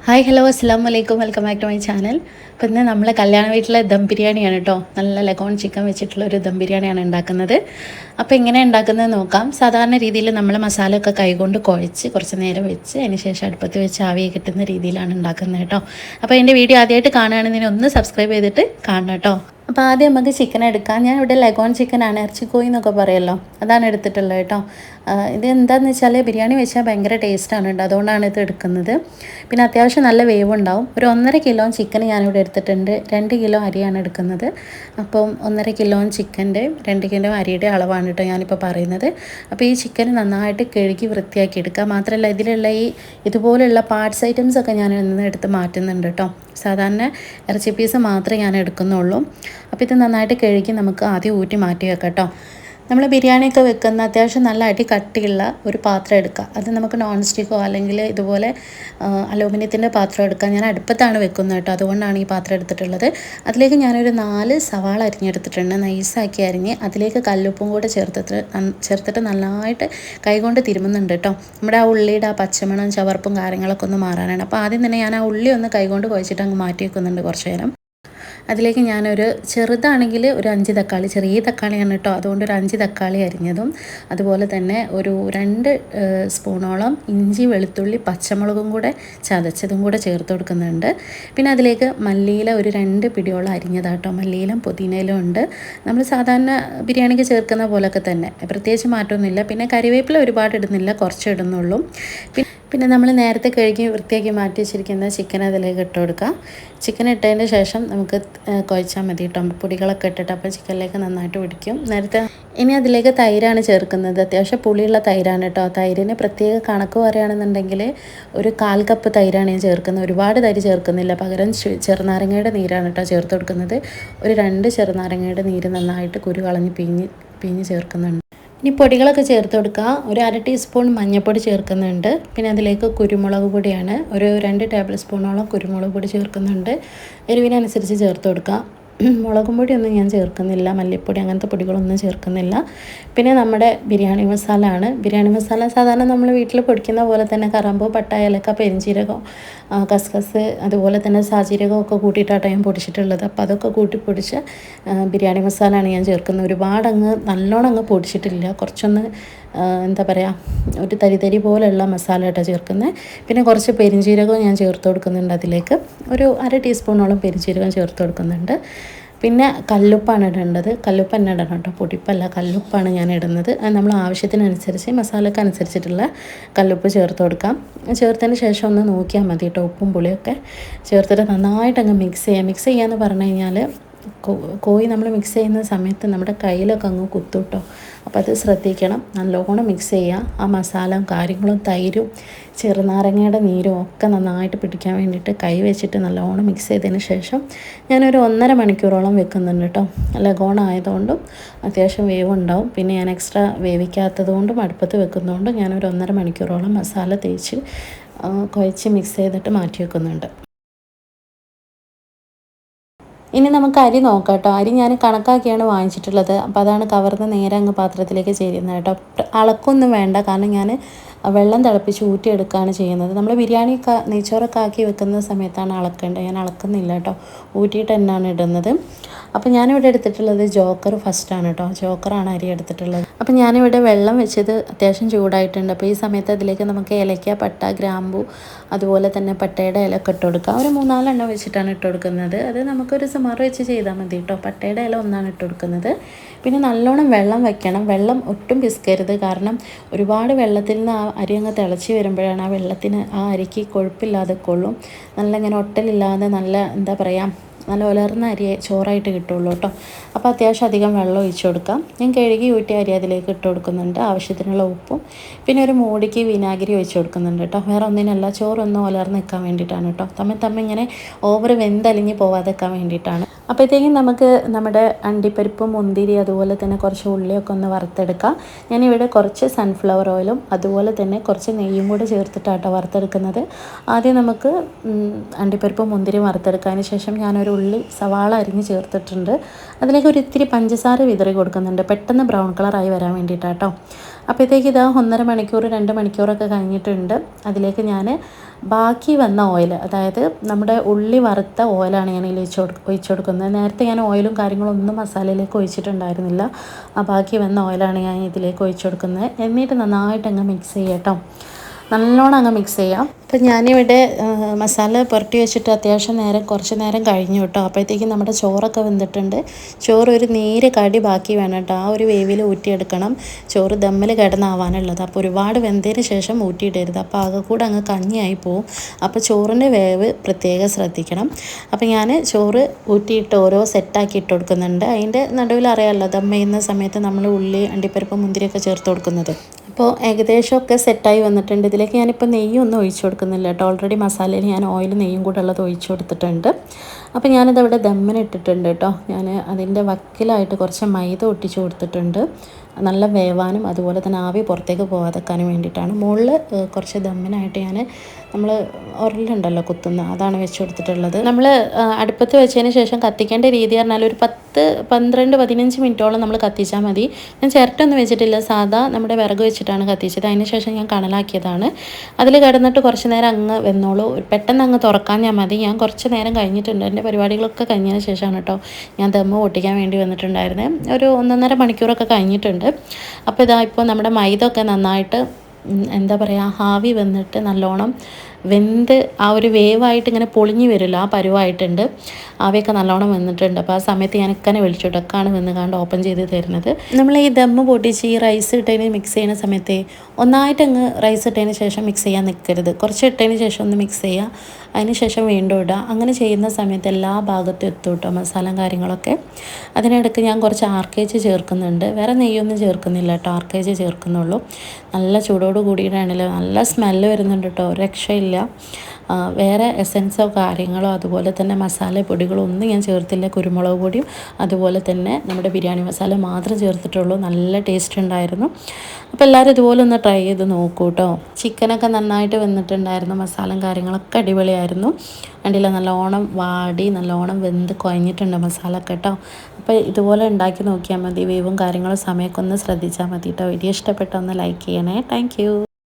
Hi hello അസ്സാം വലൈക്കും welcome back to my channel. അപ്പോൾ ഇന്ന് നമ്മൾ കല്യാണ വീട്ടിലെ ദം ബിരിയാണിയാണ് കേട്ടോ. നല്ല ലഗോൺ ചിക്കൻ വെച്ചിട്ടുള്ള ഒരു ദം ബിരിയാണിയാണ് ഉണ്ടാക്കുന്നത്. അപ്പോൾ എങ്ങനെ ഉണ്ടാക്കുന്നത് നോക്കാം. സാധാരണ രീതിയിൽ നമ്മൾ മസാലയൊക്കെ കൈകൊണ്ട് കുഴച്ച് കുറച്ച് നേരം വെച്ച് അതിന് ശേഷം അടുപ്പത്ത് വെച്ച് ആവി കിട്ടുന്ന രീതിയിലാണ് ഉണ്ടാക്കുന്നത് കേട്ടോ. അപ്പോൾ എൻ്റെ വീഡിയോ ആദ്യമായിട്ട് കാണുകയാണെങ്കിൽ ഒന്ന് സബ്സ്ക്രൈബ് ചെയ്തിട്ട് കാണണം കേട്ടോ. അപ്പോൾ ആദ്യം നമുക്ക് ചിക്കൻ എടുക്കാം. ഞാൻ ഇവിടെ ലഗോൺ ചിക്കനാണ്, ഇറച്ചിക്കോയി എന്നൊക്കെ പറയുമല്ലോ, അതാണ് എടുത്തിട്ടുള്ളത് കേട്ടോ. ഇത് എന്താണെന്ന് വെച്ചാൽ ബിരിയാണി വെച്ചാൽ ഭയങ്കര ടേസ്റ്റാണ് കേട്ടോ, അതുകൊണ്ടാണ് ഇത് എടുക്കുന്നത്. പിന്നെ അത്യാവശ്യം നല്ല വേവ് ഉണ്ടാവും. ഒരു 1.5 കിലോ ചിക്കൻ ഞാനിവിടെ എടുത്തിട്ടുണ്ട്. 2 കിലോ അരിയാണ് എടുക്കുന്നത്. അപ്പം 1.5 കിലോ ചിക്കൻ്റെ 2 കിലോ അരിയുടെ അളവാണ് കേട്ടോ ഞാനിപ്പോൾ പറയുന്നത്. അപ്പോൾ ഈ ചിക്കൻ നന്നായിട്ട് കഴുകി വൃത്തിയാക്കി എടുക്കുക. മാത്രമല്ല ഇതിലുള്ള ഇതുപോലെയുള്ള പാർട്സ് ഐറ്റംസ് ഒക്കെ ഞാൻ ഇന്ന് എടുത്ത് മാറ്റുന്നുണ്ട് കേട്ടോ. സാധാരണ ഇറച്ചി പീസ് മാത്രമേ ഞാൻ എടുക്കുന്നുള്ളൂ. അപ്പോൾ ഇത് നന്നായിട്ട് കഴുകി നമുക്ക് ആദ്യം ഊറ്റി മാറ്റി വെക്കാം കേട്ടോ. നമ്മൾ ബിരിയാണിയൊക്കെ വെക്കുന്ന അത്യാവശ്യം നല്ല അടി കട്ടിയുള്ള ഒരു പാത്രം എടുക്കുക. അത് നമുക്ക് നോൺ സ്റ്റിക്കോ അല്ലെങ്കിൽ ഇതുപോലെ അലൂമിനിയത്തിൻ്റെ പാത്രം എടുക്കുക. ഞാൻ അടുപ്പത്താണ് വെക്കുന്നത് കേട്ടോ, അതുകൊണ്ടാണ് ഈ പാത്രം എടുത്തിട്ടുള്ളത്. അതിലേക്ക് ഞാനൊരു 4 സവാള അരിഞ്ഞെടുത്തിട്ടുണ്ട്, നൈസാക്കി അരിഞ്ഞ്. അതിലേക്ക് കല്ലുപ്പും കൂടെ ചേർത്തിട്ട് നന്നായിട്ട് കൈകൊണ്ട് തിരുമുന്നുണ്ട് കേട്ടോ. നമ്മുടെ ആ ഉള്ളിയുടെ ആ പച്ചമണം ചവർപ്പും കാര്യങ്ങളൊക്കെ ഒന്ന് മാറാനാണ്. അപ്പോൾ ആദ്യം തന്നെ ഞാൻ ആ ഉള്ളി ഒന്ന് കൈകൊണ്ട് കുഴച്ചിട്ട് അങ്ങ് മാറ്റി വെക്കുന്നുണ്ട് കുറച്ച് നേരം. അതിലേക്ക് ഞാനൊരു ചെറുതാണെങ്കിൽ ഒരു 5 തക്കാളി, ചെറിയ തക്കാളിയാണ് കേട്ടോ, അതുകൊണ്ട് ഒരു 5 തക്കാളി അരിഞ്ഞതും അതുപോലെ തന്നെ ഒരു 2 സ്പൂണോളം ഇഞ്ചി വെളുത്തുള്ളി പച്ചമുളകും കൂടെ ചതച്ചതും കൂടെ ചേർത്ത് കൊടുക്കുന്നുണ്ട്. പിന്നെ അതിലേക്ക് മല്ലിയില ഒരു 2 പിടിയോളം അരിഞ്ഞതാട്ടോ. മല്ലിയിലും പുതിനയിലും ഉണ്ട്. നമ്മൾ സാധാരണ ബിരിയാണിക്ക് ചേർക്കുന്ന പോലൊക്കെ തന്നെ, പ്രത്യേകിച്ച് മാറ്റമൊന്നുമില്ല. പിന്നെ കരിവേപ്പില ഒരുപാട് ഇടുന്നില്ല, കുറച്ച് ഇടുന്നുള്ളൂ. പിന്നെ നമ്മൾ നേരത്തെ കഴുകി വൃത്തിയാക്കി മാറ്റി വെച്ചിരിക്കുന്ന ചിക്കൻ അതിലേക്ക് ഇട്ട് കൊടുക്കുക. ചിക്കൻ ഇട്ടതിന് ശേഷം നമുക്ക് കുഴച്ചാൽ മതി കേട്ടോ. പൊടികളൊക്കെ ഇട്ടിട്ട് അപ്പോൾ ചിക്കനിലേക്ക് നന്നായിട്ട് പിടിക്കും. ഇനി അതിലേക്ക് തൈരാണ് ചേർക്കുന്നത്. അത്യാവശ്യം പുളിയുള്ള തൈരാണ് കേട്ടോ. തൈരിന് പ്രത്യേക കണക്ക് പറയുകയാണെന്നുണ്ടെങ്കിൽ ഒരു 1/4 കപ്പ് തൈരാണ് ഞാൻ ചേർക്കുന്നത്. ഒരുപാട് തൈര് ചേർക്കുന്നില്ല, പകരം ചെറുനാരങ്ങയുടെ നീരാണ് കേട്ടോ ചേർത്ത് കൊടുക്കുന്നത്. ഒരു 2 ചെറുനാരങ്ങയുടെ നീര് നന്നായിട്ട് കുരു കളഞ്ഞ് പിഴിഞ്ഞ് ചേർക്കുന്നുണ്ട്. ഇനി പൊടികളൊക്കെ ചേർത്ത് കൊടുക്കുക. ഒരു 1/2 ടീസ്പൂൺ മഞ്ഞൾപ്പൊടി ചേർക്കുന്നുണ്ട്. പിന്നെ അതിലേക്ക് കുരുമുളക് പൊടിയാണ്, ഒരു 2 ടേബിൾ സ്പൂണോളം കുരുമുളക് പൊടി ചേർക്കുന്നുണ്ട്. എരിവിനനുസരിച്ച് ചേർത്ത് കൊടുക്കുക. മുളകും പൊടിയൊന്നും ഞാൻ ചേർക്കുന്നില്ല, മല്ലിപ്പൊടി അങ്ങനത്തെ പൊടികളൊന്നും ചേർക്കുന്നില്ല. പിന്നെ നമ്മുടെ ബിരിയാണി മസാല ആണ്. ബിരിയാണി മസാല സാധാരണ നമ്മൾ വീട്ടിൽ പൊടിക്കുന്ന പോലെ തന്നെ കറാമ്പൂ, പട്ട, ഏലക്ക, പെരിഞ്ചീരകം, കസ്കസ്, അതുപോലെ തന്നെ സാജീരകം ഒക്കെ കൂട്ടിയിട്ടാണ് ഞാൻ പൊടിച്ചിട്ടുള്ളത്. അപ്പോൾ അതൊക്കെ കൂട്ടി പൊടിച്ച ബിരിയാണി മസാലയാണ് ഞാൻ ചേർക്കുന്നത്. ഒരുപാട് നല്ലോണം പൊടിച്ചിട്ടില്ല, കുറച്ചൊന്ന് എന്താ പറയുക, ഒരു തരി പോലെയുള്ള മസാല കേട്ടോ ചേർക്കുന്നത്. പിന്നെ കുറച്ച് പെരിഞ്ചീരകവും ഞാൻ ചേർത്ത് കൊടുക്കുന്നുണ്ട്. അതിലേക്ക് ഒരു 1/2 ടീസ്പൂണോളം പെരിഞ്ചീരകം ചേർത്ത് കൊടുക്കുന്നുണ്ട്. പിന്നെ കല്ലുപ്പാണ് ഇടേണ്ടത്. കല്ലുപ്പ് തന്നെ ഇടണം കേട്ടോ, പൊടിപ്പല്ല, കല്ലുപ്പാണ് ഞാൻ ഇടുന്നത്. നമ്മൾ ആവശ്യത്തിനനുസരിച്ച് മസാലയ്ക്ക് അനുസരിച്ചിട്ടുള്ള കല്ലുപ്പ് ചേർത്ത് കൊടുക്കാം. ചേർത്തതിന് ശേഷം ഒന്ന് നോക്കിയാൽ മതി കേട്ടോ, ഉപ്പും പുളിയൊക്കെ ചേർത്തിട്ട് നന്നായിട്ട് മിക്സ് ചെയ്യാമെന്ന് പറഞ്ഞു കഴിഞ്ഞാൽ കോഴി നമ്മൾ മിക്സ് ചെയ്യുന്ന സമയത്ത് നമ്മുടെ കയ്യിലൊക്കെ കുത്തും കേട്ടോ. അപ്പോൾ അത് ശ്രദ്ധിക്കണം. നല്ലോണം മിക്സ് ചെയ്യുക. ആ മസാലയും കാര്യങ്ങളും തൈരും ചെറുനാരങ്ങയുടെ നീരും ഒക്കെ നന്നായിട്ട് പിടിക്കാൻ വേണ്ടിയിട്ട് കൈ വെച്ചിട്ട് നല്ലോണം മിക്സ് ചെയ്തതിന് ശേഷം ഞാനൊരു 1.5 മണിക്കൂറോളം വെക്കുന്നുണ്ട് കേട്ടോ. ലഗോൺ ആയതുകൊണ്ടും അത്യാവശ്യം വേവ് ഉണ്ടാവും. പിന്നെ ഞാൻ എക്സ്ട്രാ വേവിക്കാത്തത് കൊണ്ടും അടുപ്പത്ത് വെക്കുന്നതുകൊണ്ടും ഞാനൊരു 1.5 മണിക്കൂറോളം മസാല തേച്ച് കുഴച്ച് മിക്സ് ചെയ്തിട്ട് മാറ്റി വെക്കുന്നുണ്ട്. ഇനി നമുക്ക് അരി നോക്കാം കേട്ടോ. അരി ഞാൻ കണക്കാക്കിയാണ് വാങ്ങിച്ചിട്ടുള്ളത്. അപ്പോൾ അതാണ് കവർന്ന് നേരെ പാത്രത്തിലേക്ക് ചേരുന്നത് കേട്ടോ. അളക്കൊന്നും വേണ്ട, കാരണം ഞാൻ വെള്ളം തിളപ്പിച്ച് ഊറ്റിയെടുക്കുകയാണ് ചെയ്യുന്നത്. നമ്മൾ ബിരിയാണി നെയ്ച്ചോറൊക്കെ ആക്കി വെക്കുന്ന സമയത്താണ് അളക്കേണ്ടത്. ഞാൻ അളക്കുന്നില്ല കേട്ടോ, ഊറ്റിയിട്ട് തന്നെയാണ് ഇടുന്നത്. അപ്പോൾ ഞാനിവിടെ എടുത്തിട്ടുള്ളത് ജോക്കർ ഫസ്റ്റാണ് കേട്ടോ. ജോക്കറാണ് അരി എടുത്തിട്ടുള്ളത്. അപ്പോൾ ഞാനിവിടെ വെള്ളം വെച്ചത് അത്യാവശ്യം ചൂടായിട്ടുണ്ട്. അപ്പോൾ ഈ സമയത്ത് അതിലേക്ക് നമുക്ക് ഏലക്ക, പട്ട, ഗ്രാമ്പു, അതുപോലെ തന്നെ പട്ടയുടെ ഇലയൊക്കെ ഇട്ട് കൊടുക്കാം. ഒരു 3-4 എണ്ണം വെച്ചിട്ടാണ് ഇട്ട് കൊടുക്കുന്നത്. അത് നമുക്കൊരു സുമാറ് വെച്ച് ചെയ്താൽ മതി കേട്ടോ. പട്ടയുടെ ഇല ഒന്നാണ് ഇട്ട് കൊടുക്കുന്നത്. പിന്നെ നല്ലോണം വെള്ളം വെക്കണം. വെള്ളം ഒട്ടും പിസ്കരുത്, കാരണം ഒരുപാട് വെള്ളത്തിൽ നിന്ന് ആ അരി തിളച്ച് വരുമ്പോഴാണ് ആ അരിക്ക് കൊഴുപ്പില്ലാതെ കൊള്ളും. നല്ല ഇങ്ങനെ ഒട്ടലില്ലാതെ നല്ല എന്താ പറയുക, നല്ല ഉലർന്ന അരി ചോറായിട്ട് കിട്ടുള്ളൂ കേട്ടോ. അപ്പോൾ അത്യാവശ്യം അധികം വെള്ളം ഒഴിച്ച് കൊടുക്കാം. ഞാൻ കഴുകി ഊറ്റിയ അരി അതിലേക്ക് ഇട്ട് കൊടുക്കുന്നുണ്ട്. ആവശ്യത്തിനുള്ള ഉപ്പും പിന്നെ ഒരു മൂടിക്ക് വിനാഗിരി ഒഴിച്ച് കൊടുക്കുന്നുണ്ട് കേട്ടോ. വേറെ ഒന്നിനല്ല, ചോറൊന്നും ഉലർന്ന് നിൽക്കാൻ വേണ്ടിയിട്ടാണ് കേട്ടോ. തമ്മിൽ ഇങ്ങനെ ഓവർ വെന്തലിഞ്ഞ് പോവാതെ നിൽക്കാൻ വേണ്ടിയിട്ടാണ്. അപ്പോഴത്തേക്കും നമുക്ക് നമ്മുടെ അണ്ടിപ്പരിപ്പ്, മുന്തിരി, അതുപോലെ തന്നെ കുറച്ച് ഉള്ളിയൊക്കെ ഒന്ന് വറുത്തെടുക്കാം. ഞാനിവിടെ കുറച്ച് സൺഫ്ലവർ ഓയിലും അതുപോലെ തന്നെ കുറച്ച് നെയ്യും കൂടെ ചേർത്തിട്ടാട്ടോ വറുത്തെടുക്കുന്നത്. ആദ്യം നമുക്ക് അണ്ടിപ്പരിപ്പ്, മുന്തിരി വറുത്തെടുത്തതിന് ശേഷം ഞാനൊരു സവാള അരിഞ്ഞ് ചേർത്തിട്ടുണ്ട്. അതിലേക്ക് ഒരു ഇത്തിരി പഞ്ചസാര വിതറി കൊടുക്കുന്നുണ്ട്, പെട്ടെന്ന് ബ്രൗൺ കളറായി വരാൻ വേണ്ടിയിട്ടാട്ടോ. അപ്പോഴത്തേക്ക് ഇതാ 1.5 മണിക്കൂർ 2 മണിക്കൂറൊക്കെ കഴിഞ്ഞിട്ടുണ്ട്. അതിലേക്ക് ഞാൻ ബാക്കി വന്ന ഓയിൽ, അതായത് നമ്മുടെ ഉള്ളി വറുത്ത ഓയിലാണ് ഞാൻ ഇതിൽ ഒഴിച്ചു കൊടുക്കുന്നത്. നേരത്തെ ഞാൻ ഓയിലും കാര്യങ്ങളൊന്നും മസാലയിലേക്ക് ഒഴിച്ചിട്ടുണ്ടായിരുന്നില്ല. ആ ബാക്കി വന്ന ഓയിലാണ് ഞാൻ ഇതിലേക്ക് ഒഴിച്ചു കൊടുക്കുന്നത്. എന്നിട്ട് നന്നായിട്ട് അങ്ങ് മിക്സ് ചെയ്യാം കേട്ടോ. നല്ലോണം അങ്ങ് മിക്സ് ചെയ്യാം. അപ്പം ഞാനിവിടെ മസാല പുരട്ടി വെച്ചിട്ട് അത്യാവശ്യം കുറച്ച് നേരം കഴിഞ്ഞു കേട്ടോ. അപ്പോഴത്തേക്കും നമ്മുടെ ചോറൊക്കെ വെന്തിട്ടുണ്ട്. ചോറ് ഒരു നേരെ കടി ബാക്കി വേണം കേട്ടോ. ആ ഒരു വേവിൽ ഊറ്റിയെടുക്കണം. ചോറ് ദമ്മിൽ കിടന്നാവാനുള്ളത്. അപ്പോൾ ഒരുപാട് വെന്തതിന് ശേഷം ഊറ്റിയിടരുത്. അപ്പോൾ ആകെ കൂടെ അങ്ങ് കഞ്ഞിയായി പോവും. അപ്പോൾ ചോറിൻ്റെ വേവ് പ്രത്യേകം ശ്രദ്ധിക്കണം. അപ്പോൾ ഞാൻ ചോറ് ഊറ്റിയിട്ട് ഓരോ സെറ്റാക്കി ഇട്ട് കൊടുക്കുന്നുണ്ട്. അതിൻ്റെ നടുവിൽ അറിയാമല്ലോ, ദം ചെയ്യുന്ന സമയത്ത് നമ്മൾ ഉള്ളി, അണ്ടിപ്പരിപ്പ്, മുന്തിരിയൊക്കെ ചേർത്ത് കൊടുക്കുന്നത്. അപ്പോൾ ഏകദേശമൊക്കെ സെറ്റായി വന്നിട്ടുണ്ട്. ഇതിലേക്ക് ഞാനിപ്പോൾ നെയ്യൊന്നും ഒഴിച്ചു കൊടുക്കുന്നില്ല കേട്ടോ. ഓൾറെഡി മസാലയിൽ ഞാൻ ഓയിൽ, നെയ്യും കൂടെ ഉള്ളത് ഒഴിച്ചു കൊടുത്തിട്ടുണ്ട്. അപ്പോൾ ഞാനിതവിടെ ദമ്മിന് ഇട്ടിട്ടുണ്ട് കേട്ടോ. ഞാൻ അതിൻ്റെ വക്കിലായിട്ട് കുറച്ച് മൈദ ഒട്ടിച്ച് കൊടുത്തിട്ടുണ്ട്, നല്ല വേവാനും അതുപോലെ തന്നെ ആവി പുറത്തേക്ക് പോകാതെക്കാനും വേണ്ടിയിട്ടാണ്. മുകളിൽ കുറച്ച് ദമ്മിനായിട്ട് നമ്മൾ ഉരലുണ്ടല്ലോ കുത്തുന്ന, അതാണ് വെച്ച് കൊടുത്തിട്ടുള്ളത്. നമ്മൾ അടുപ്പത്ത് വെച്ചതിന് ശേഷം കത്തിക്കേണ്ട രീതി പറഞ്ഞാൽ ഒരു 12-15 മിനിറ്റോളം നമ്മൾ കത്തിച്ചാൽ മതി. ഞാൻ ചിരട്ടൊന്നും വെച്ചിട്ടില്ല, സാധാ നമ്മുടെ വിറക് വെച്ചിട്ടാണ് കത്തിച്ചത്. അതിന് ശേഷം ഞാൻ കണലാക്കിയതാണ്. അതിൽ കിടന്നിട്ട് കുറച്ച് നേരം അങ്ങ് വെന്നോളൂ. പെട്ടെന്ന് അങ്ങ് തുറക്കാൻ ഞാൻ മതി. ഞാൻ കുറച്ച് നേരം കഴിഞ്ഞിട്ടുണ്ട്. എൻ്റെ പരിപാടികളൊക്കെ കഴിഞ്ഞതിന് ശേഷമാണ് കേട്ടോ ഞാൻ ദമ്മ് പൊട്ടിക്കാൻ വേണ്ടി വന്നിട്ടുണ്ടായിരുന്നത്. ഒരു 1.5 മണിക്കൂറൊക്കെ കഴിഞ്ഞിട്ടുണ്ട്. അപ്പോൾ ഇപ്പോൾ നമ്മുടെ മൈദ ഒക്കെ നന്നായിട്ട് എന്താ പറയുക, ആവി വന്നിട്ട് നല്ലോണം വെന്ത് ആ ഒരു വേവായിട്ട് ഇങ്ങനെ പൊളിഞ്ഞ് വരുമല്ലോ, ആ പരുവായിട്ടുണ്ട്. ആവിയൊക്കെ നല്ലോണം വന്നിട്ടുണ്ട്. അപ്പോൾ ആ സമയത്ത് ഞാൻ ഇക്കനെ വിളിച്ചിട്ടൊക്കെയാണ് വന്ന് കണ്ട് ഓപ്പൺ ചെയ്ത് തരുന്നത്. നമ്മൾ ഈ ദമ്മ് പൊട്ടിച്ച് ഈ റൈസ് ഇട്ടതിന് മിക്സ് ചെയ്യുന്ന സമയത്ത് ഒന്നായിട്ട് അങ്ങ് റൈസ് ഇട്ടതിന് ശേഷം മിക്സ് ചെയ്യാൻ നിൽക്കരുത്. കുറച്ച് ഇട്ടതിന് ശേഷം ഒന്ന് മിക്സ് ചെയ്യുക, അതിന് ശേഷം വീണ്ടും ഇടുക. അങ്ങനെ ചെയ്യുന്ന സമയത്ത് എല്ലാ ഭാഗത്തും എത്തും കേട്ടോ മസാലയും കാര്യങ്ങളൊക്കെ. അതിനിടയ്ക്ക് ഞാൻ കുറച്ച് ആർക്കേജ് ചേർക്കുന്നുണ്ട്. വേറെ നെയ്യൊന്നും ചേർക്കുന്നില്ല കേട്ടോ, ആർക്കേജ് ചേർക്കുന്നുള്ളൂ. നല്ല ചൂടോട് കൂടിയിട്ടാണല്ലോ, നല്ല സ്മെല്ല് വരുന്നുണ്ട് കേട്ടോ, രക്ഷയില്ല. വേറെ എസൻസോ കാര്യങ്ങളോ അതുപോലെ തന്നെ മസാല പൊടികളോ ഒന്നും ഞാൻ ചേർത്തില്ല. കുരുമുളക് പൊടിയും അതുപോലെ തന്നെ നമ്മുടെ ബിരിയാണി മസാല മാത്രം ചേർത്തിട്ടുള്ളൂ. നല്ല ടേസ്റ്റ് ഉണ്ടായിരുന്നു. അപ്പോൾ എല്ലാവരും ഇതുപോലെ ഒന്ന് ട്രൈ ചെയ്ത് നോക്കൂ കേട്ടോ. ചിക്കനൊക്കെ നന്നായിട്ട് വന്നിട്ടുണ്ടായിരുന്നു. മസാലയും കാര്യങ്ങളൊക്കെ അടിപൊളിയായിരുന്നു. കണ്ടില്ല, നല്ലോണം വാടി നല്ലോണം വെന്ത് കുഴഞ്ഞിട്ടുണ്ട് മസാല ഒക്കെ കേട്ടോ. അപ്പോൾ ഇതുപോലെ ഉണ്ടാക്കി നോക്കിയാൽ മതി. വേവും കാര്യങ്ങളും സമയമൊക്കെ ഒന്ന് ശ്രദ്ധിച്ചാൽ മതി കേട്ടോ. വീഡിയോ ഇഷ്ടപ്പെട്ട ഒന്ന് ലൈക്ക് ചെയ്യണേ. താങ്ക്